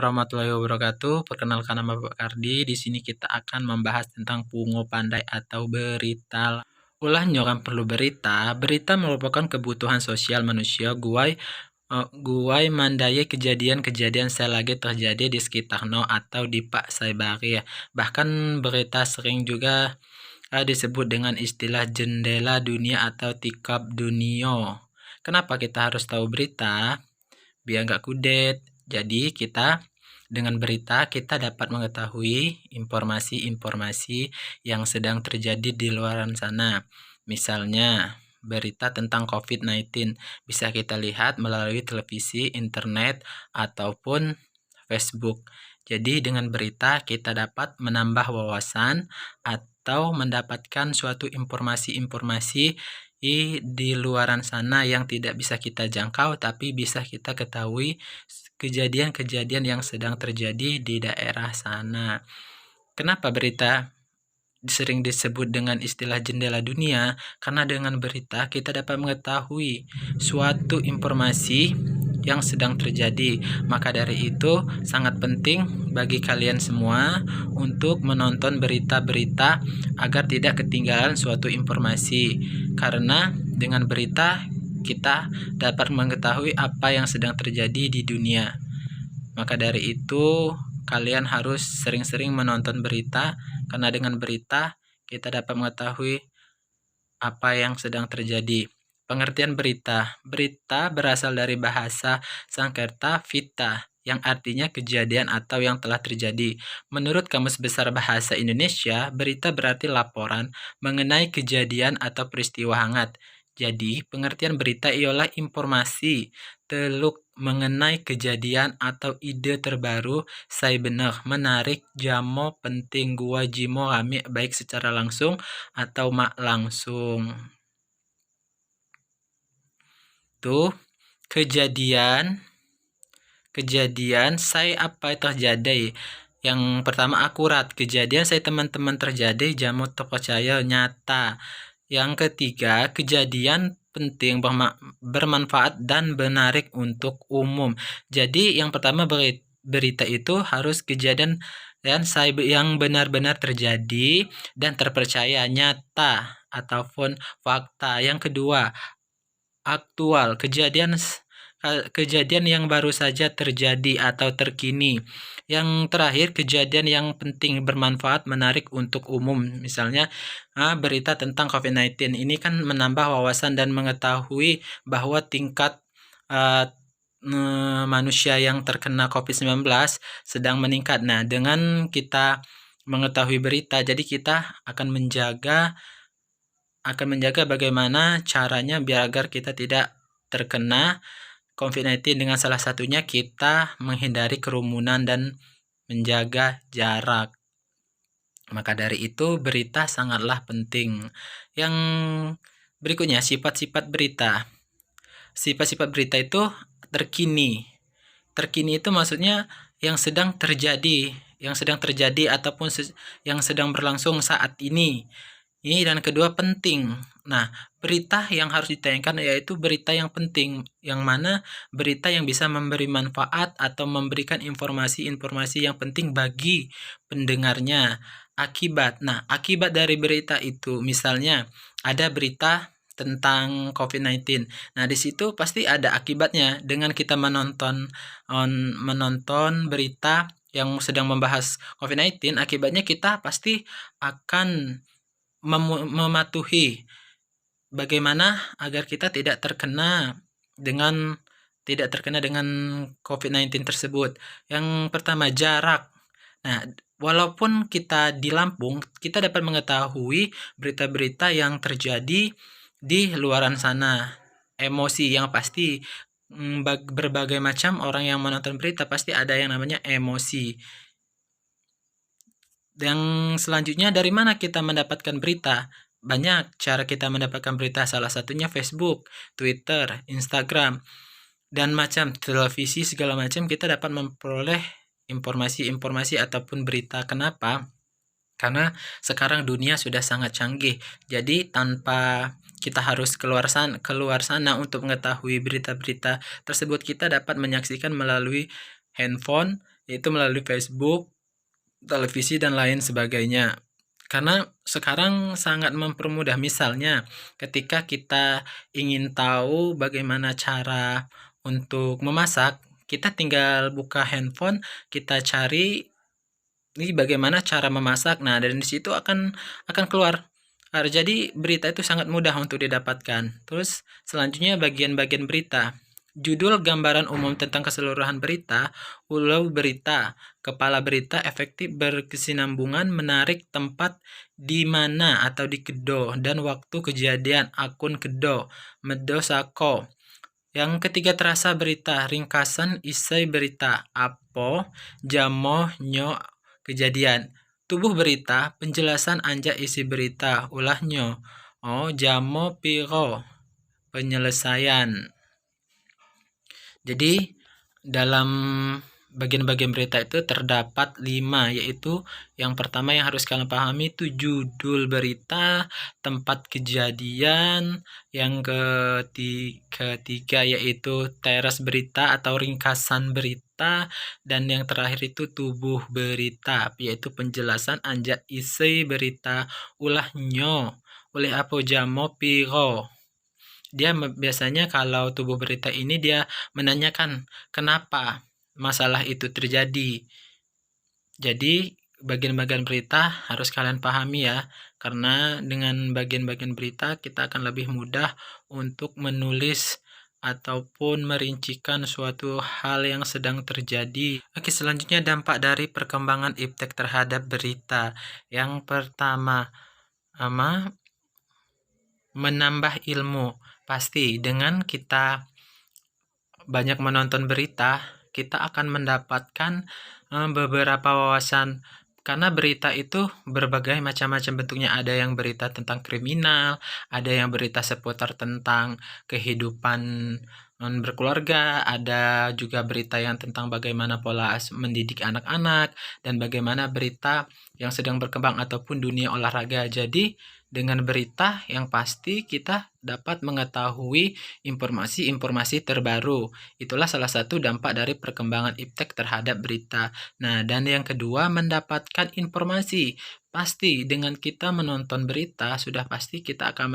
Warahmatullahi wabarakatuh. Perkenalkan nama Bapak Kardi. Di sini kita akan membahas tentang pungo pandai atau berita. Ulah nyoran perlu berita. Berita merupakan kebutuhan sosial manusia. Guai mandai kejadian-kejadian selagi terjadi di sekitar no atau di Pak Saibari. Bahkan berita sering juga disebut dengan istilah jendela dunia atau tikap dunia. Kenapa kita harus tahu berita? Biar nggak kudet. Jadi dengan berita kita dapat mengetahui informasi-informasi yang sedang terjadi di luar sana. Misalnya berita tentang COVID-19 bisa kita lihat melalui televisi, internet, ataupun Facebook. Jadi dengan berita kita dapat menambah wawasan atau mendapatkan suatu informasi-informasi di luaran sana yang tidak bisa kita jangkau tapi bisa kita ketahui kejadian-kejadian yang sedang terjadi di daerah sana. Kenapa berita sering disebut dengan istilah jendela dunia? Karena dengan berita kita dapat mengetahui suatu informasi yang sedang terjadi. Maka dari itu sangat penting bagi kalian semua untuk menonton berita-berita agar tidak ketinggalan suatu informasi. Karena dengan berita kita dapat mengetahui apa yang sedang terjadi di dunia. Maka dari itu kalian harus sering-sering menonton berita, karena dengan berita kita dapat mengetahui apa yang sedang terjadi. Pengertian berita. Berita berasal dari bahasa Sanskerta vita, yang artinya kejadian atau yang telah terjadi. Menurut Kamus Besar Bahasa Indonesia, berita berarti laporan mengenai kejadian atau peristiwa hangat. Jadi, pengertian berita ialah informasi teluk mengenai kejadian atau ide terbaru, saya benar, menarik, jamo, penting, gua, jimo, rame, baik secara langsung atau mak langsung. Tuh, kejadian saya apa terjadi. Yang pertama akurat, kejadian saya teman-teman terjadi, jamu terpercaya nyata. Yang ketiga, kejadian penting, bermanfaat dan menarik untuk umum. Jadi yang pertama berita itu harus kejadian yang benar-benar terjadi dan terpercaya, nyata ataupun fakta. Yang kedua, aktual, kejadian yang baru saja terjadi atau terkini. Yang terakhir, kejadian yang penting, bermanfaat, menarik untuk umum. Misalnya berita tentang COVID-19 ini kan menambah wawasan dan mengetahui bahwa tingkat manusia yang terkena COVID-19 sedang meningkat. Nah, dengan kita mengetahui berita, jadi kita akan menjaga bagaimana caranya biar agar kita tidak terkena COVID-19. Dengan salah satunya kita menghindari kerumunan dan menjaga jarak. Maka dari itu berita sangatlah penting. Yang berikutnya, sifat-sifat berita. Sifat-sifat berita itu terkini. Terkini itu maksudnya yang sedang terjadi ataupun yang sedang berlangsung saat ini. Ini dan kedua penting. Nah, berita yang harus ditayangkan yaitu berita yang penting, yang mana berita yang bisa memberi manfaat atau memberikan informasi-informasi yang penting bagi pendengarnya. Akibat. Nah, akibat dari berita itu misalnya ada berita tentang COVID-19. Nah, di situ pasti ada akibatnya. Dengan kita menonton berita yang sedang membahas COVID-19, akibatnya kita pasti akan mematuhi bagaimana agar kita tidak terkena dengan COVID-19 tersebut. Yang pertama, jarak. Nah, walaupun kita di Lampung, kita dapat mengetahui berita-berita yang terjadi di luaran sana. Emosi yang pasti, berbagai macam orang yang menonton berita pasti ada yang namanya emosi. Yang selanjutnya, dari mana kita mendapatkan berita? Banyak cara kita mendapatkan berita, salah satunya Facebook, Twitter, Instagram, dan macam televisi segala macam kita dapat memperoleh informasi-informasi ataupun berita. Kenapa? Karena sekarang dunia sudah sangat canggih. Jadi tanpa kita harus keluar sana untuk mengetahui berita-berita tersebut, kita dapat menyaksikan melalui handphone yaitu melalui Facebook, televisi, dan lain sebagainya. Karena sekarang sangat mempermudah. Misalnya, ketika kita ingin tahu bagaimana cara untuk memasak, kita tinggal buka handphone, kita cari ini bagaimana cara memasak. Nah, dan di situ akan keluar. Jadi berita itu sangat mudah untuk didapatkan. Terus selanjutnya bagian-bagian berita. Judul, gambaran umum tentang keseluruhan berita, ulau berita, kepala berita, efektif, berkesinambungan, menarik, tempat, di mana atau di kedo, dan waktu kejadian, akun kedo, medo sako. Yang ketiga, terasa berita, ringkasan isai berita, apo, jamo, nyo, kejadian. Tubuh berita, penjelasan anja isi berita, ulahnya, oh, jamo, piro, penyelesaian. Jadi dalam bagian-bagian berita itu terdapat 5, yaitu yang pertama yang harus kalian pahami itu judul berita, tempat kejadian, yang ketiga yaitu teras berita atau ringkasan berita, dan yang terakhir itu tubuh berita, yaitu penjelasan anja isi berita, ulahnya, oleh apa jamo piro. Dia biasanya kalau tubuh berita ini dia menanyakan kenapa masalah itu terjadi. Jadi bagian-bagian berita harus kalian pahami ya, karena dengan bagian-bagian berita kita akan lebih mudah untuk menulis ataupun merincikan suatu hal yang sedang terjadi. Oke, selanjutnya dampak dari perkembangan iptek terhadap berita. Yang pertama, menambah ilmu. Pasti dengan kita banyak menonton berita, kita akan mendapatkan beberapa wawasan, karena berita itu berbagai macam-macam bentuknya. Ada yang berita tentang kriminal, ada yang berita seputar tentang kehidupan berkeluarga, ada juga berita yang tentang bagaimana pola mendidik anak-anak, dan bagaimana berita yang sedang berkembang ataupun dunia olahraga. Jadi dengan berita yang pasti kita dapat mengetahui informasi-informasi terbaru. Itulah salah satu dampak dari perkembangan iptek terhadap berita. Nah, dan yang kedua, mendapatkan informasi. Pasti dengan kita menonton berita, sudah pasti kita akan